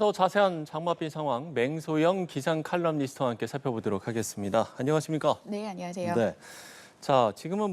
더 자세한 장맛비 상황 맹소영 기상 칼럼니스트와 함께 살펴보도록 하겠습니다. 안녕하십니까? 네, 안녕하세요. 네. 자, 지금은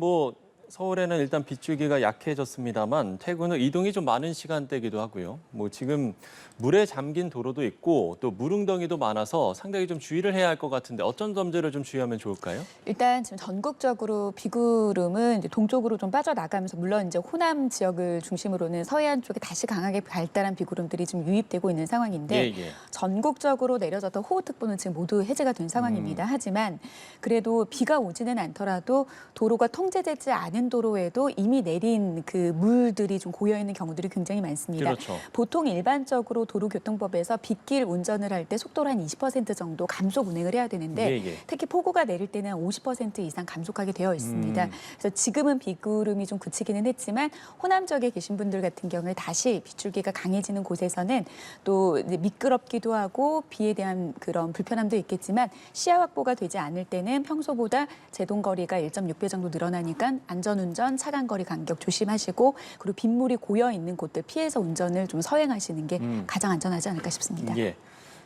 서울에는 일단 빗줄기가 약해졌습니다만 퇴근 후 이동이 좀 많은 시간대이기도 하고요. 지금 물에 잠긴 도로도 있고 또 물웅덩이도 많아서 상당히 좀 주의를 해야 할 것 같은데 어떤 점들을 좀 주의하면 좋을까요? 일단 지금 전국적으로 비구름은 이제 동쪽으로 좀 빠져나가면서 물론 이제 호남 지역을 중심으로는 서해안 쪽에 다시 강하게 발달한 비구름들이 지금 유입되고 있는 상황인데 전국적으로 내려졌던 호우특보는 지금 모두 해제가 된 상황입니다. 하지만 그래도 비가 오지는 않더라도 도로가 통제되지 않은 도로에도 이미 내린 그 물들이 좀 고여 있는 경우들이 굉장히 많습니다. 그렇죠. 보통 일반적으로 도로교통법에서 빗길 운전을 할 때 속도를 한 20% 정도 감속 운행을 해야 되는데 특히 폭우가 내릴 때는 50% 이상 감속하게 되어 있습니다. 그래서 지금은 비구름이 좀 그치기는 했지만 호남 지역에 계신 분들 같은 경우에 다시 빗줄기가 강해지는 곳에서는 또 이제 미끄럽기도 하고 비에 대한 그런 불편함도 있겠지만 시야 확보가 되지 않을 때는 평소보다 제동거리가 1.6배 정도 늘어나니까 안전운전, 차간거리 간격 조심하시고 그리고 빗물이 고여 있는 곳들 피해서 운전을 좀 서행하시는 게 가장 안전하지 않을까 싶습니다. 예.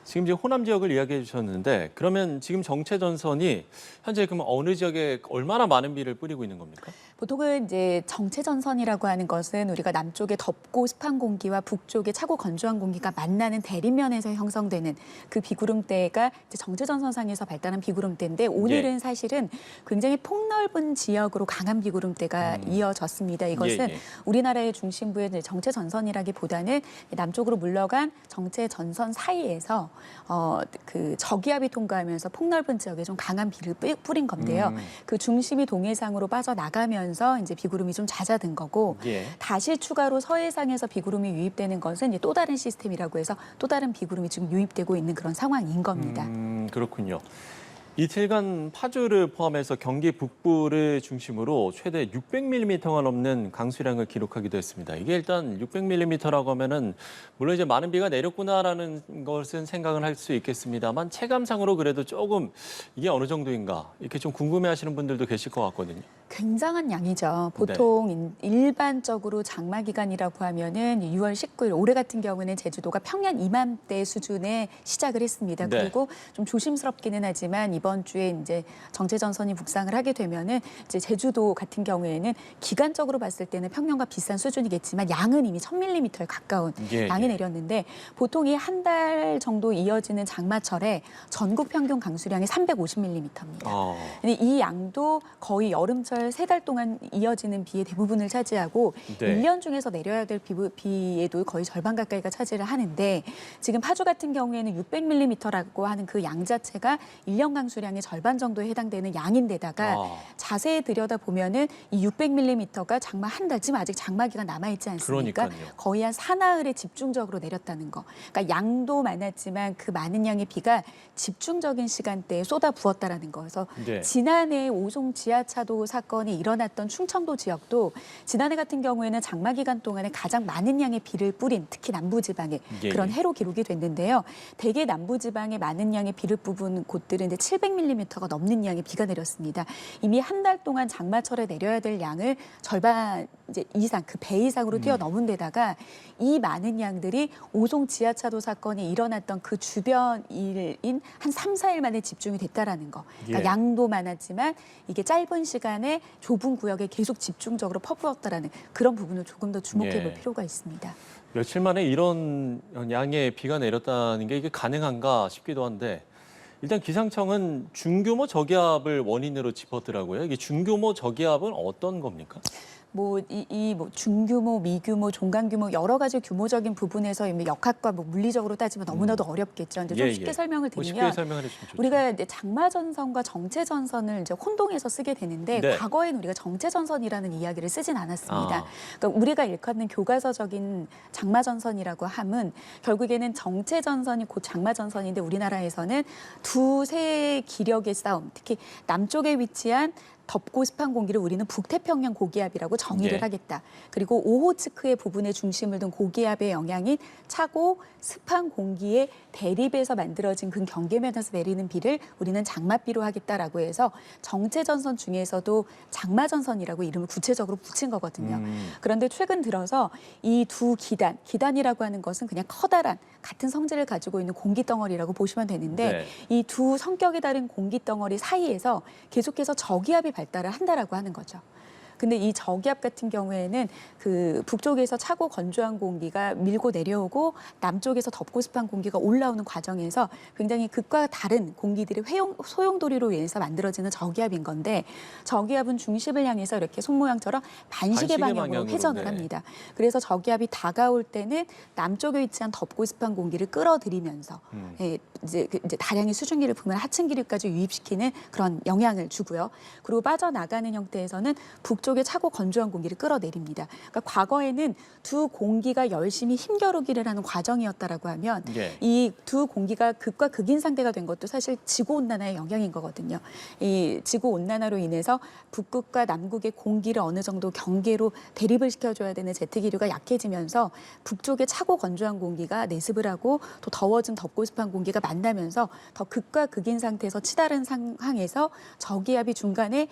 지금 이제 호남 지역을 이야기해 주셨는데 그러면 지금 정체 전선이 현재 그럼 어느 지역에 얼마나 많은 비를 뿌리고 있는 겁니까? 보통은 이제 정체 전선이라고 하는 것은 우리가 남쪽에 덥고 습한 공기와 북쪽에 차고 건조한 공기가 만나는 대립면에서 형성되는 그 비구름대가 이제 정체 전선상에서 발달한 비구름대인데 오늘은 사실은 굉장히 폭넓은 지역으로 강한 비구름대가 이어졌습니다. 이것은 우리나라의 중심부의 정체 전선이라기보다는 남쪽으로 물러간 정체 전선 사이에서 그 저기압이 통과하면서 폭넓은 지역에 좀 강한 비를 뿌린 건데요. 그 중심이 동해상으로 빠져나가면서 이제 비구름이 좀 잦아든 거고 다시 추가로 서해상에서 비구름이 유입되는 것은 이제 또 다른 시스템이라고 해서 또 다른 비구름이 지금 유입되고 있는 그런 상황인 겁니다. 그렇군요. 이틀간 파주를 포함해서 경기 북부를 중심으로 최대 600mm가 넘는 강수량을 기록하기도 했습니다. 이게 일단 600mm라고 하면은 물론 이제 많은 비가 내렸구나라는 것은 생각을 할 수 있겠습니다만 체감상으로 그래도 조금 이게 어느 정도인가 이렇게 좀 궁금해하시는 분들도 계실 것 같거든요. 굉장한 양이죠. 보통 일반적으로 장마 기간이라고 하면은 6월 19일 올해 같은 경우는 제주도가 평년 이맘때 수준에 시작을 했습니다. 그리고 좀 조심스럽기는 하지만 이번 주에 이제 정체 전선이 북상을 하게 되면은 이제 제주도 같은 경우에는 기간적으로 봤을 때는 평년과 비슷한 수준이겠지만 양은 이미 1000mm에 가까운 양이 내렸는데 보통 이 한 달 정도 이어지는 장마철에 전국 평균 강수량이 350mm입니다. 근데 이 양도 거의 여름철 3달 동안 이어지는 비의 대부분을 차지하고 1년 중에서 내려야 될 비에도 거의 절반 가까이가 차지를 하는데 지금 파주 같은 경우에는 600mm라고 하는 그 양 자체가 1년 강수량의 절반 정도에 해당되는 양인데다가 자세히 들여다보면은 이 600mm가 장마 한 달, 지금 아직 장마 기간 남아있지 않습니까? 거의 한 사나흘에 집중적으로 내렸다는 거. 그러니까 양도 많았지만 그 많은 양의 비가 집중적인 시간대에 쏟아 부었다라는 거여서 지난해 오송 지하차도 사건이 일어났던 충청도 지역도 지난해 같은 경우에는 장마 기간 동안에 가장 많은 양의 비를 뿌린 특히 남부지방에 그런 해로 기록이 됐는데요. 대개 남부지방에 많은 양의 비를 뿌은 곳들은 이제 700mm가 넘는 양의 비가 내렸습니다. 이미 한 달 동안 장마철에 내려야 될 양을 절반 이제 이상 그 배 이상으로 뛰어넘은 데다가 이 많은 양들이 오송 지하차도 사건이 일어났던 그 주변인 한 3, 4일 만에 집중이 됐다라는 거. 그러니까 양도 많았지만 이게 짧은 시간에 좁은 구역에 계속 집중적으로 퍼부었다라는 그런 부분을 조금 더 주목해 볼 필요가 있습니다. 며칠 만에 이런 양의 비가 내렸다는 게 이게 가능한가 싶기도 한데 일단 기상청은 중규모 저기압을 원인으로 짚었더라고요. 이게 중규모 저기압은 어떤 겁니까? 중규모, 미규모, 종간규모 여러 가지 규모적인 부분에서 역학과 물리적으로 따지면 너무나도 어렵겠죠. 근데 좀 쉽게 설명을 드리면 우리가 이제 장마 전선과 정체 전선을 이제 혼동해서 쓰게 되는데 과거에는 우리가 정체 전선이라는 이야기를 쓰진 않았습니다. 그러니까 우리가 일컫는 교과서적인 장마 전선이라고 함은 결국에는 정체 전선이 곧 장마 전선인데 우리나라에서는 두세 기력의 싸움, 특히 남쪽에 위치한 덥고 습한 공기를 우리는 북태평양 고기압이라고 정의를 예. 하겠다. 그리고 오호츠크의 부분에 중심을 둔 고기압의 영향인 차고 습한 공기의 대립에서 만들어진 그 경계면에서 내리는 비를 우리는 장맛비로 하겠다라고 해서 정체전선 중에서도 장마전선이라고 이름을 구체적으로 붙인 거거든요. 그런데 최근 들어서 이 두 기단이라고 하는 것은 그냥 커다란 같은 성질을 가지고 있는 공기덩어리라고 보시면 되는데 네. 이 두 성격이 다른 공기덩어리 사이에서 계속해서 저기압이 발달을 한다라고 하는 거죠. 근데 이 저기압 같은 경우에는 그 북쪽에서 차고 건조한 공기가 밀고 내려오고 남쪽에서 덥고 습한 공기가 올라오는 과정에서 굉장히 극과 다른 공기들의 소용돌이로 인해서 만들어지는 저기압인 건데 저기압은 중심을 향해서 이렇게 손 모양처럼 반시계 방향으로 회전을 네. 합니다. 그래서 저기압이 다가올 때는 남쪽에 위치한 덥고 습한 공기를 끌어들이면서 이제 다량의 수증기를 품은 하층기류까지 유입시키는 그런 영향을 주고요. 그리고 빠져나가는 형태에서는 북쪽에 차고 건조한 공기를 끌어내립니다. 그러니까 과거에는 두 공기가 열심히 힘겨루기를 하는 과정이었다라고 하면 예. 이 두 공기가 극과 극인 상태가 된 것도 사실 지구온난화의 영향인 거거든요. 이 지구온난화로 인해서 북극과 남극의 공기를 어느 정도 경계로 대립을 시켜줘야 되는 제트기류가 약해지면서 북쪽에 차고 건조한 공기가 내습을 하고 또 더워진 덥고 습한 공기가 만나면서 더 극과 극인 상태에서 치달은 상황에서 저기압이 중간에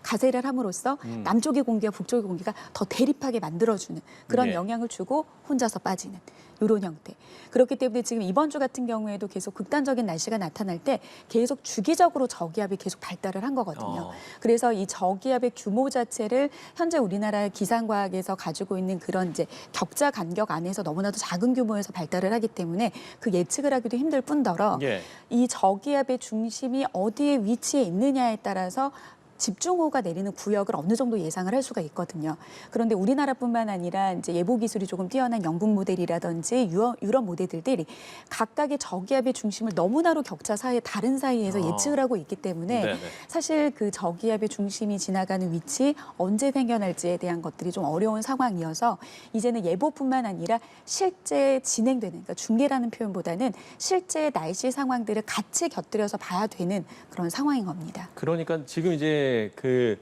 가세를 함으로써 남쪽의 공기와 북쪽의 공기가 더 대립하게 만들어주는 그런 네. 영향을 주고 혼자서 빠지는 이런 형태. 그렇기 때문에 지금 이번 주 같은 경우에도 계속 극단적인 날씨가 나타날 때 계속 주기적으로 저기압이 계속 발달을 한 거거든요. 그래서 이 저기압의 규모 자체를 현재 우리나라 기상과학에서 가지고 있는 그런 이제 격자 간격 안에서 너무나도 작은 규모에서 발달을 하기 때문에 그 예측을 하기도 힘들 뿐더러 예. 이 저기압의 중심이 어디에 위치해 있느냐에 따라서 집중호우가 내리는 구역을 어느 정도 예상을 할 수가 있거든요. 그런데 우리나라뿐만 아니라 이제 예보 기술이 조금 뛰어난 영국 모델이라든지 유럽 모델들이 각각의 저기압의 중심을 너무나도 격차 사이에 다른 사이에서 예측을 하고 있기 때문에 네네. 사실 그 저기압의 중심이 지나가는 위치 언제 생겨날지에 대한 것들이 좀 어려운 상황이어서 이제는 예보뿐만 아니라 실제 진행되는 그러니까 중계라는 표현보다는 실제 날씨 상황들을 같이 곁들여서 봐야 되는 그런 상황인 겁니다. 그러니까 지금 이제 그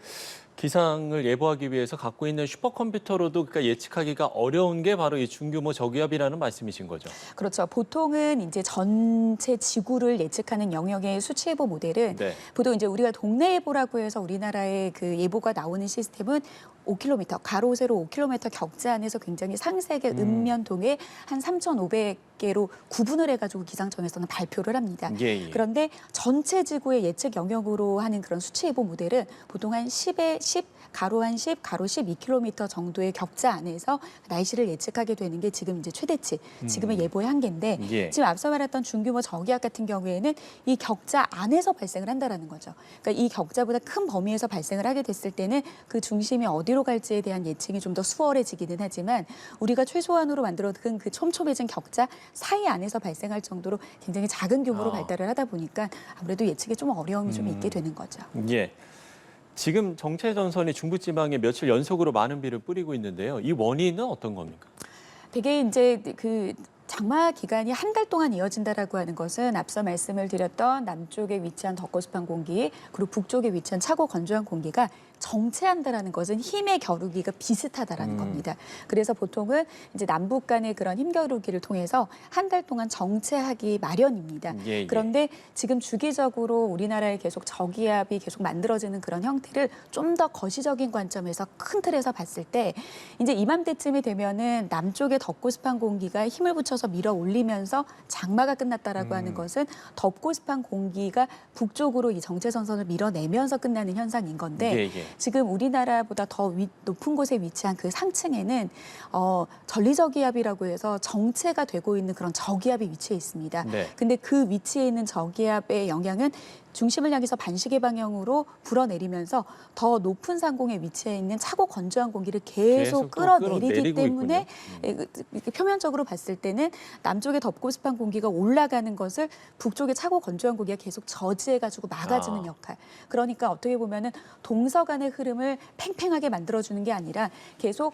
기상을 예보하기 위해서 갖고 있는 슈퍼컴퓨터로도 그러니까 예측하기가 어려운 게 바로 이 중규모 저기압이라는 말씀이신 거죠. 그렇죠. 보통은 이제 전체 지구를 예측하는 영역의 수치 예보 모델은 네. 보통 이제 우리가 동네 예보라고 해서 우리나라의 그 예보가 나오는 시스템은 5km, 가로 세로 5km 격자 안에서 굉장히 상세하게 읍면동에 한 3,500개로 구분을 해가지고 기상청에서는 발표를 합니다. 예, 예. 그런데 전체 지구의 예측 영역으로 하는 그런 수치 예보 모델은 보통 한 10에 10, 가로 한 10, 가로 12km 정도의 격자 안에서 날씨를 예측하게 되는 게 지금 이제 최대치, 지금의 예보의 한계인데 예. 지금 앞서 말했던 중규모 저기압 같은 경우에는 이 격자 안에서 발생을 한다라는 거죠. 그러니까 이 격자보다 큰 범위에서 발생을 하게 됐을 때는 그 중심이 어디로 갈지에 대한 예측이 좀 더 수월해지기는 하지만 우리가 최소한으로 만들어둔 그 촘촘해진 격자 사이 안에서 발생할 정도로 굉장히 작은 규모로 발달을 하다 보니까 아무래도 예측에 좀 어려움이 좀 있게 되는 거죠. 예. 지금 정체전선이 중부지방에 며칠 연속으로 많은 비를 뿌리고 있는데요. 이 원인은 어떤 겁니까? 되게 이제 그 장마 기간이 한 달 동안 이어진다라고 하는 것은 앞서 말씀을 드렸던 남쪽에 위치한 덥고 습한 공기 그리고 북쪽에 위치한 차고 건조한 공기가 정체한다라는 것은 힘의 겨루기가 비슷하다라는 겁니다. 그래서 보통은 이제 남북 간의 그런 힘 겨루기를 통해서 한 달 동안 정체하기 마련입니다. 예. 그런데 지금 주기적으로 우리나라에 계속 저기압이 계속 만들어지는 그런 형태를 좀 더 거시적인 관점에서 큰 틀에서 봤을 때 이제 이맘때쯤이 되면은 남쪽에 덥고 습한 공기가 힘을 붙여서 밀어 올리면서 장마가 끝났다라고 하는 것은 덥고 습한 공기가 북쪽으로 이 정체전선을 밀어내면서 끝나는 현상인 건데 예, 예. 지금 우리나라보다 더 높은 곳에 위치한 그 상층에는 전리저기압이라고 해서 정체가 되고 있는 그런 저기압이 위치해 있습니다. 네. 근데 그 위치에 있는 저기압의 영향은 중심을 향해서 반시계 방향으로 불어내리면서 더 높은 상공에 위치해 있는 차고 건조한 공기를 계속 끌어내리기 끌어내리고 때문에 이렇게 표면적으로 봤을 때는 남쪽에 덥고 습한 공기가 올라가는 것을 북쪽에 차고 건조한 공기가 계속 저지해가지고 막아주는 역할. 그러니까 어떻게 보면은 동서간의 흐름을 팽팽하게 만들어주는 게 아니라 계속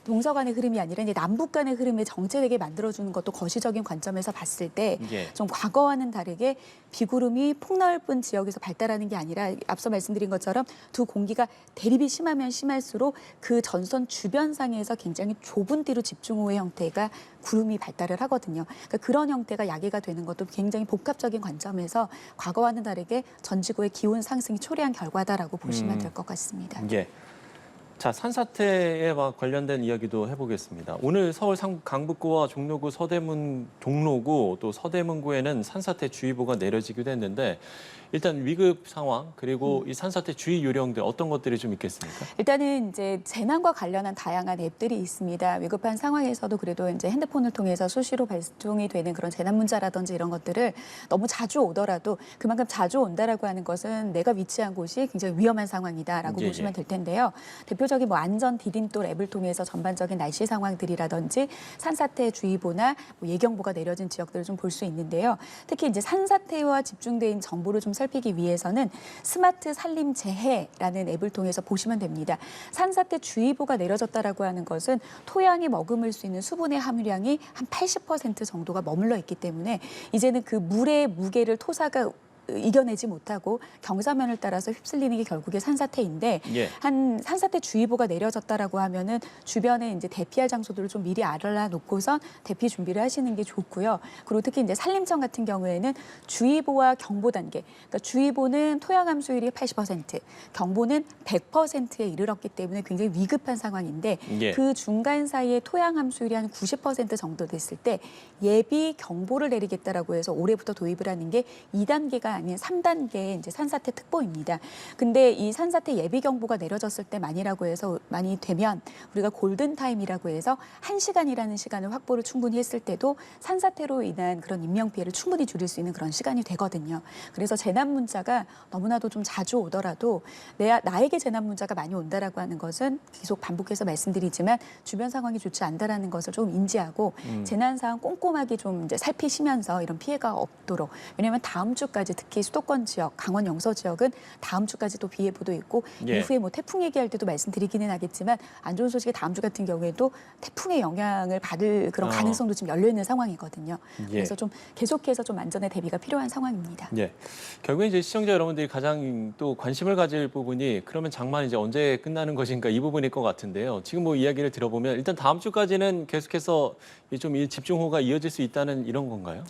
동서간의 흐름이 아니라 이제 남북간의 흐름에 정체되게 만들어주는 것도 거시적인 관점에서 봤을 때 좀 예. 과거와는 다르게 비구름이 폭넓 폭넓은 지역에서 발달하는 게 아니라 앞서 말씀드린 것처럼 두 공기가 대립이 심하면 심할수록 그 전선 주변상에서 굉장히 좁은 뒤로 집중호우의 형태가 구름이 발달을 하거든요. 그러니까 그런 형태가 야기가 되는 것도 굉장히 복합적인 관점에서 과거와는 다르게 전지구의 기온 상승이 초래한 결과다라고 보시면 될 것 같습니다. 예. 자, 산사태에 관련된 이야기도 해보겠습니다. 오늘 서울 강북구와 종로구, 종로구 또 서대문구에는 산사태 주의보가 내려지기도 했는데 일단 위급 상황 그리고 이 산사태 주의 요령들 어떤 것들이 좀 있겠습니까? 일단은 이제 재난과 관련한 다양한 앱들이 있습니다. 위급한 상황에서도 그래도 이제 핸드폰을 통해서 수시로 발송이 되는 그런 재난 문자라든지 이런 것들을 너무 자주 오더라도 그만큼 자주 온다라고 하는 것은 내가 위치한 곳이 굉장히 위험한 상황이다라고 보시면 될 텐데요. 대표적인 뭐 안전 디딤돌 앱을 통해서 전반적인 날씨 상황들이라든지 산사태 주의보나 뭐 예경보가 내려진 지역들을 좀 볼 수 있는데요. 특히 이제 산사태와 집중된 정보를 좀 살피기 위해서는 스마트 산림 재해라는 앱을 통해서 보시면 됩니다. 산사태 주의보가 내려졌다라고 하는 것은 토양에 머금을 수 있는 수분의 함유량이 한 80% 정도가 머물러 있기 때문에 이제는 그 물의 무게를 토사가 이겨내지 못하고 경사면을 따라서 휩쓸리는 게 결국에 산사태인데 한 산사태 주의보가 내려졌다라고 하면은 주변에 이제 대피할 장소들을 좀 미리 알아놓고선 대피 준비를 하시는 게 좋고요. 그리고 특히 이제 산림청 같은 경우에는 주의보와 경보 단계, 그러니까 주의보는 토양 함수율이 80%, 경보는 100%에 이르렀기 때문에 굉장히 위급한 상황인데 그 중간 사이에 토양 함수율이 한 90% 정도 됐을 때 예비 경보를 내리겠다라고 해서 올해부터 도입을 하는 게 2단계가 아닌 3단계의 이제 산사태 특보입니다. 근데 이 산사태 예비 경보가 내려졌을 때만이라고 해서 많이 되면 우리가 골든 타임이라고 해서 1시간이라는 시간을 확보를 충분히 했을 때도 산사태로 인한 그런 인명 피해를 충분히 줄일 수 있는 그런 시간이 되거든요. 그래서 재난 문자가 너무나도 좀 자주 오더라도 나에게 재난 문자가 많이 온다라고 하는 것은 계속 반복해서 말씀드리지만 주변 상황이 좋지 않다라는 것을 좀 인지하고 재난 상황 꼼꼼하게 좀 이제 살피시면서 이런 피해가 없도록, 왜냐하면 다음 주까지 특히 수도권 지역, 강원 영서 지역은 다음 주까지 또 비 예보도 있고 이후에 뭐 태풍 얘기할 때도 말씀드리기는 하겠지만 안 좋은 소식이 다음 주 같은 경우에도 태풍의 영향을 받을 그런 가능성도 지금 열려 있는 상황이거든요. 그래서 좀 계속해서 좀 안전에 대비가 필요한 상황입니다. 결국에 이제 시청자 여러분들이 가장 또 관심을 가질 부분이 그러면 장마 이제 언제 끝나는 것인가 이 부분일 것 같은데요. 지금 뭐 이야기를 들어보면 일단 다음 주까지는 계속해서 좀 집중호우가 이어질 수 있다는 이런 건가요?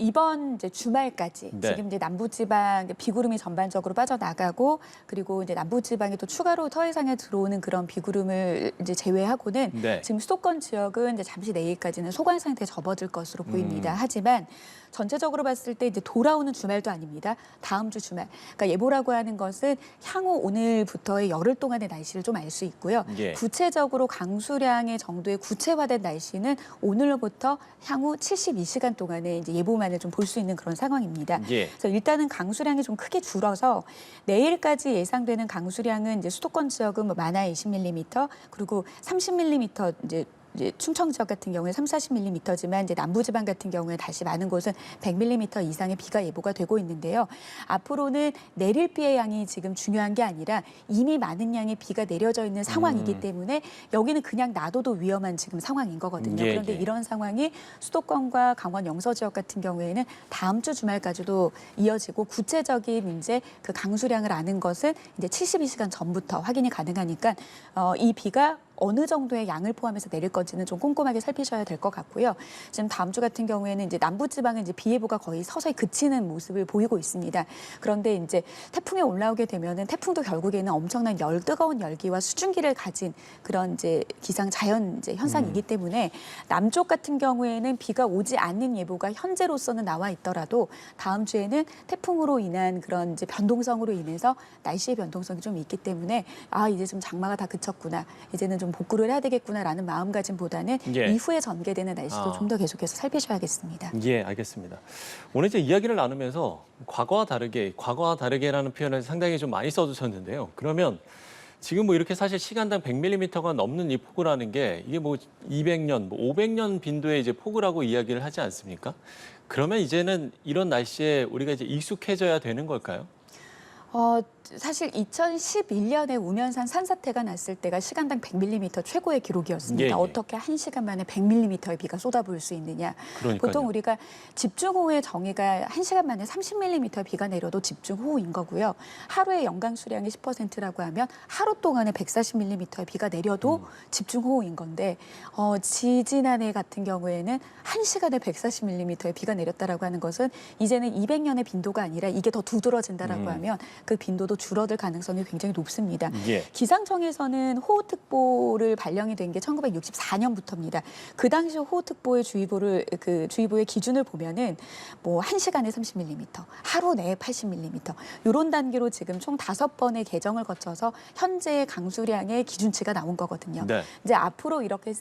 이번 이제 주말까지 지금 이제 남부지방 비구름이 전반적으로 빠져나가고 그리고 이제 남부지방에 또 추가로 터해상에 들어오는 그런 비구름을 이제 제외하고는 지금 수도권 지역은 이제 잠시 내일까지는 소강 상태에 접어들 것으로 보입니다. 하지만 전체적으로 봤을 때 이제 돌아오는 주말도 아닙니다. 다음 주 주말. 그러니까 예보라고 하는 것은 향후 오늘부터의 열흘 동안의 날씨를 좀 알 수 있고요. 구체적으로 강수량의 정도의 구체화된 날씨는 오늘부터 향후 72시간 동안의 이제 예보만을 좀 볼 수 있는 그런 상황입니다. 그래서 일단은 강수량이 좀 크게 줄어서 내일까지 예상되는 강수량은 이제 수도권 지역은 뭐 많아 20mm 그리고 30mm 이제 충청 지역 같은 경우에 30-40mm지만 이제 남부지방 같은 경우에 다시 많은 곳은 100mm 이상의 비가 예보가 되고 있는데요. 앞으로는 내릴 비의 양이 지금 중요한 게 아니라 이미 많은 양의 비가 내려져 있는 상황이기 때문에 여기는 그냥 놔둬도 위험한 지금 상황인 거거든요. 그런데 이런 상황이 수도권과 강원 영서 지역 같은 경우에는 다음 주 주말까지도 이어지고 구체적인 이제 그 강수량을 아는 것은 이제 72시간 전부터 확인이 가능하니까 이 비가 어느 정도의 양을 포함해서 내릴 건지는 좀 꼼꼼하게 살피셔야 될 것 같고요. 지금 다음 주 같은 경우에는 이제 남부지방은 이제 비 예보가 거의 서서히 그치는 모습을 보이고 있습니다. 그런데 이제 태풍이 올라오게 되면은 태풍도 결국에는 엄청난 뜨거운 열기와 수증기를 가진 그런 이제 기상 자연 이제 현상이기 때문에 남쪽 같은 경우에는 비가 오지 않는 예보가 현재로서는 나와 있더라도 다음 주에는 태풍으로 인한 그런 이제 변동성으로 인해서 날씨의 변동성이 좀 있기 때문에 이제 좀 장마가 다 그쳤구나. 이제는 좀 복구를 해야 되겠구나라는 마음가짐보다는 이후에 전개되는 날씨도 좀 더 계속해서 살피셔야겠습니다. 알겠습니다. 오늘 이제 이야기를 나누면서 과거와 다르게라는 표현을 상당히 좀 많이 써주셨는데요. 그러면 지금 뭐 이렇게 사실 시간당 100mm가 넘는 이 폭우라는 게 이게 뭐 200년, 500년 빈도의 이제 폭우라고 이야기를 하지 않습니까? 그러면 이제는 이런 날씨에 우리가 이제 익숙해져야 되는 걸까요? 사실 2011년에 우면산 산사태가 났을 때가 시간당 100mm 최고의 기록이었습니다. 예, 예. 어떻게 1시간 만에 100mm의 비가 쏟아부을 수 있느냐. 그러니까요. 보통 우리가 집중호우의 정의가 1시간 만에 30mm의 비가 내려도 집중호우인 거고요. 하루의 연강 수량이 10%라고 하면 하루 동안에 140mm의 비가 내려도 집중호우인 건데 지지난해 같은 경우에는 1시간에 140mm의 비가 내렸다라고 하는 것은 이제는 200년의 빈도가 아니라 이게 더 두드러진다라고 하면 그 빈도도 줄어들 가능성이 굉장히 높습니다. 예. 기상청에서는 호우특보를 발령이 된 게 1964년부터입니다. 그 당시 호우특보의 주의보의 기준을 보면은 뭐 1시간에 30mm, 하루 내에 80mm 이런 단계로 지금 총 5번의 개정을 거쳐서 현재 강수량의 기준치가 나온 거거든요. 네. 이제 앞으로 이렇게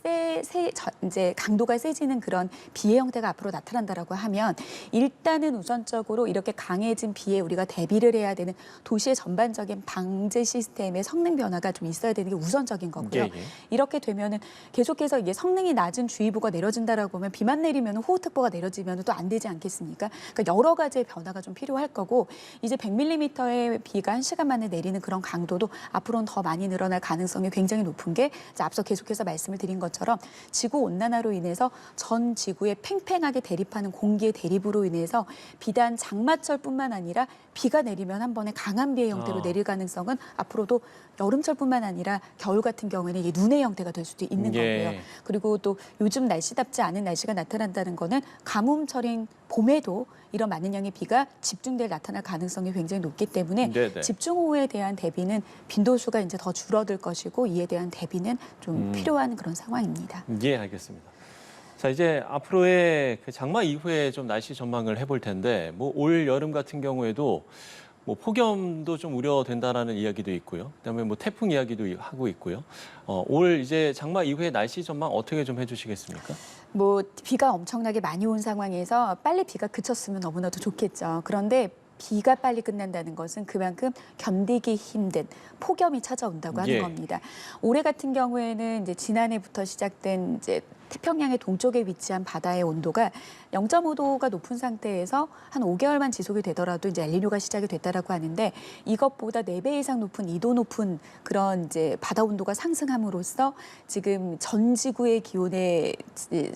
이제 강도가 세지는 그런 비의 형태가 앞으로 나타난다라고 하면 일단은 우선적으로 이렇게 강해진 비에 우리가 대비를 해야 되는 도시의 전반적인 방제 시스템의 성능 변화가 좀 있어야 되는 게 우선적인 거고요. 예, 예. 이렇게 되면은 계속해서 이게 성능이 낮은 주의보가 내려진다라고 하면 비만 내리면 호우특보가 내려지면 또 안 되지 않겠습니까? 그러니까 여러 가지의 변화가 좀 필요할 거고 이제 100mm의 비가 1시간 만에 내리는 그런 강도도 앞으로는 더 많이 늘어날 가능성이 굉장히 높은 게 이제 앞서 계속해서 말씀을 드린 것처럼 지구 온난화로 인해서 전 지구에 팽팽하게 대립하는 공기의 대립으로 인해서 비단 장마철뿐만 아니라 비가 내리면 한 번에 강한 비의 형태로 내릴 가능성은 앞으로도 여름철뿐만 아니라 겨울 같은 경우에는 이게 눈의 형태가 될 수도 있는 예. 거고요. 그리고 또 요즘 날씨답지 않은 날씨가 나타난다는 거는 가뭄철인 봄에도 이런 많은 양의 비가 집중될 나타날 가능성이 굉장히 높기 때문에 네네. 집중호우에 대한 대비는 빈도수가 이제 더 줄어들 것이고 이에 대한 대비는 좀 필요한 그런 상황입니다. 예, 알겠습니다. 자, 이제 앞으로의 그 장마 이후에 좀 날씨 전망을 해볼 텐데, 뭐 올 여름 같은 경우에도 뭐 폭염도 좀 우려된다라는 이야기도 있고요. 그다음에 뭐 태풍 이야기도 하고 있고요. 올 이제 장마 이후에 날씨 전망 어떻게 좀 해주시겠습니까? 뭐 비가 엄청나게 많이 온 상황에서 빨리 비가 그쳤으면 너무나도 좋겠죠. 그런데 비가 빨리 끝난다는 것은 그만큼 견디기 힘든 폭염이 찾아온다고 하는 예. 겁니다. 올해 같은 경우에는 이제 지난해부터 시작된 이제 태평양의 동쪽에 위치한 바다의 온도가 0.5도가 높은 상태에서 한 5개월만 지속이 되더라도 이제 엘니뇨가 시작이 됐다라고 하는데 이것보다 4배 이상 높은 2도 높은 그런 이제 바다 온도가 상승함으로써 지금 전 지구의 기온의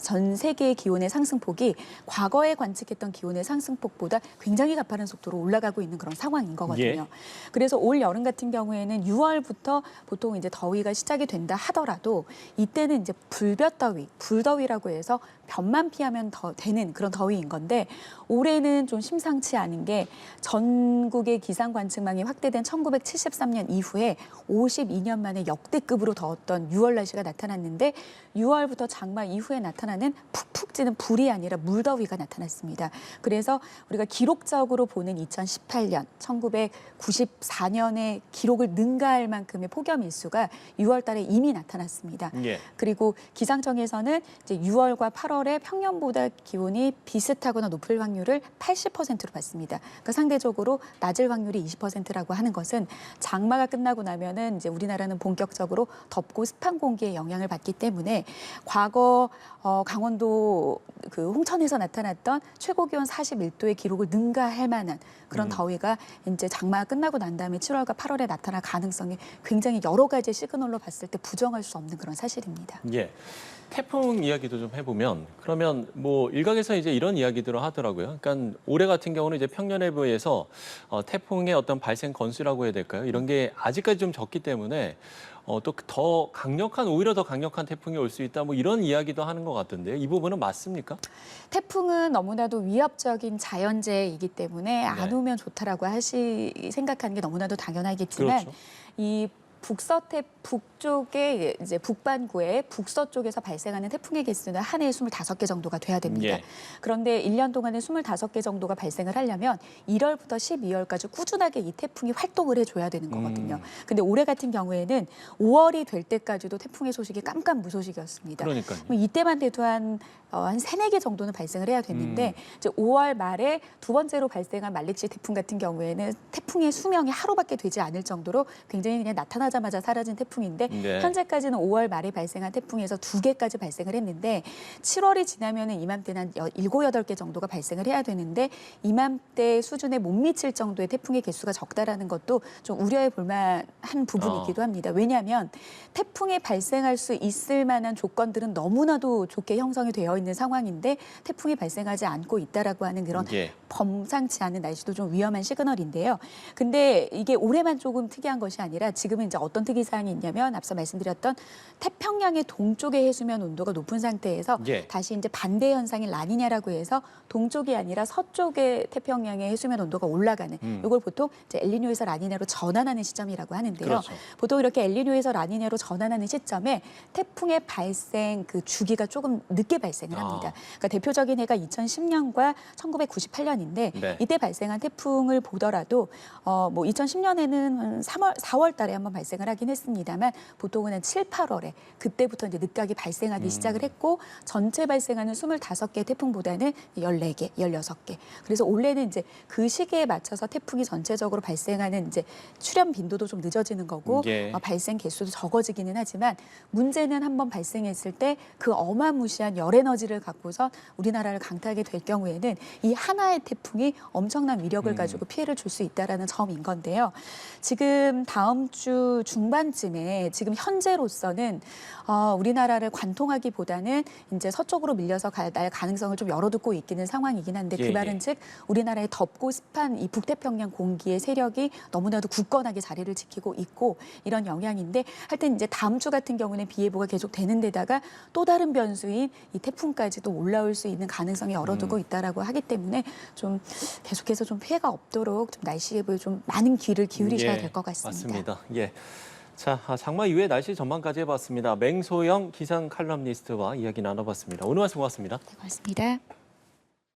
전 세계의 기온의 상승폭이 과거에 관측했던 기온의 상승폭보다 굉장히 가파른 속도로 올라가고 있는 그런 상황인 거거든요. 예. 그래서 올 여름 같은 경우에는 6월부터 보통 이제 더위가 시작이 된다 하더라도 이때는 이제 불볕더위, 불더위라고 해서 볕만 피하면 더 되는 그런 더위인 건데 올해는 좀 심상치 않은 게 전국의 기상 관측망이 확대된 1973년 이후에 52년 만에 역대급으로 더웠던 6월 날씨가 나타났는데 6월부터 장마 이후에 나타나는 푹푹 찌는 불이 아니라 물더위가 나타났습니다. 그래서 우리가 기록적으로 보는 2018년, 1994년의 기록을 능가할 만큼의 폭염 일수가 6월 달에 이미 나타났습니다. 예. 그리고 기상청에서는 이제 6월과 8월에 평년보다 기온이 비슷하거나 높을 확률을 80%로 봤습니다. 그러니까 상대적으로 낮을 확률이 20%라고 하는 것은 장마가 끝나고 나면은 이제 우리나라는 본격적으로 덥고 습한 공기의 영향을 받기 때문에 과거 강원도 그 홍천에서 나타났던 최고 기온 41도의 기록을 능가할 만한 그런 더위가 이제 장마가 끝나고 난 다음에 7월과 8월에 나타날 가능성이 굉장히 여러 가지 시그널로 봤을 때 부정할 수 없는 그런 사실입니다. 예. 태풍 이야기도 좀 해보면 그러면 뭐 일각에서 이제 이런 이야기들을 하더라고요. 그러니까 올해 같은 경우는 이제 평년에 비해서 태풍의 어떤 발생 건수라고 해야 될까요? 이런 게 아직까지 좀 적기 때문에 또 더 강력한 오히려 더 강력한 태풍이 올 수 있다 뭐 이런 이야기도 하는 것 같던데요. 이 부분은 맞습니까? 태풍은 너무나도 위협적인 자연재해이기 때문에 안 네. 오면 좋다라고 생각하는 게 너무나도 당연하겠지만 그렇죠. 이 북쪽에 이제 북반구의 북서쪽에서 발생하는 태풍의 개수는 한 해에 25개 정도가 돼야 됩니다. 예. 그런데 1년 동안에 25개 정도가 발생을 하려면 1월부터 12월까지 꾸준하게 이 태풍이 활동을 해줘야 되는 거거든요. 근데 올해 같은 경우에는 5월이 될 때까지도 태풍의 소식이 깜깜무소식이었습니다. 그러니까요. 이때만 돼도 한 3-4개 정도는 발생을 해야 됐는데 이제 5월 말에 두 번째로 발생한 말릭시 태풍 같은 경우에는 태풍의 수명이 하루밖에 되지 않을 정도로 굉장히 그냥 나타나자마자 발생하자마자 사라진 태풍인데 네. 현재까지는 5월 말에 발생한 태풍에서 2개까지 발생을 했는데 7월이 지나면은 이맘때는 한 7, 8개 정도가 발생을 해야 되는데 이맘때 수준에 못 미칠 정도의 태풍의 개수가 적다라는 것도 좀 우려해 볼 만한 부분이기도 합니다. 왜냐하면 태풍이 발생할 수 있을 만한 조건들은 너무나도 좋게 형성이 되어 있는 상황인데 태풍이 발생하지 않고 있다라고 하는 그런 예. 범상치 않은 날씨도 좀 위험한 시그널인데요. 근데 이게 올해만 조금 특이한 것이 아니라 지금은 이제 어떤 특이 사항이 있냐면 앞서 말씀드렸던 태평양의 동쪽의 해수면 온도가 높은 상태에서 예. 다시 이제 반대 현상인 라니냐라고 해서 동쪽이 아니라 서쪽의 태평양의 해수면 온도가 올라가는 이걸 보통 이제 엘니뇨에서 라니냐로 전환하는 시점이라고 하는데요. 그렇죠. 보통 이렇게 엘니뇨에서 라니냐로 전환하는 시점에 태풍의 발생 그 주기가 조금 늦게 발생을 합니다. 그러니까 대표적인 해가 2010년과 1998년인데 네. 이때 발생한 태풍을 보더라도 뭐 2010년에는 4월 달에 한번 발생을 하긴 했습니다만 보통은 한 7, 8월에 그때부터 이제 늦가기 발생하기 시작을 했고 전체 발생하는 25개 태풍보다는 14개, 16개. 그래서 올해는 이제 그 시기에 맞춰서 태풍이 전체적으로 발생하는 이제 출현 빈도도 좀 늦어지는 거고 예. 발생 개수도 적어지기는 하지만 문제는 한번 발생했을 때 그 어마무시한 열 에너지를 갖고서 우리나라를 강타하게 될 경우에는 이 하나의 태풍이 엄청난 위력을 가지고 피해를 줄 수 있다라는 점인 건데요. 지금 다음 주 중반쯤에 지금 현재로서는 우리나라를 관통하기보다는 이제 서쪽으로 밀려서 날 가능성을 좀 열어두고 있기는 상황이긴 한데 예, 그 말은 즉 우리나라의 덥고 습한 이 북태평양 공기의 세력이 너무나도 굳건하게 자리를 지키고 있고 이런 영향인데 하여튼 이제 다음 주 같은 경우는 비 예보가 계속 되는 데다가 또 다른 변수인 이 태풍까지도 올라올 수 있는 가능성이 열어두고 있다라고 하기 때문에 좀 계속해서 좀 피해가 없도록 좀 날씨 예보에 좀 많은 귀를 기울이셔야 될 것 같습니다. 맞습니다. 예. 자, 장마 이후의 날씨 전망까지 해봤습니다. 맹소영 기상 칼럼니스트와 이야기 나눠봤습니다. 오늘 말씀 고맙습니다. 네, 고맙습니다.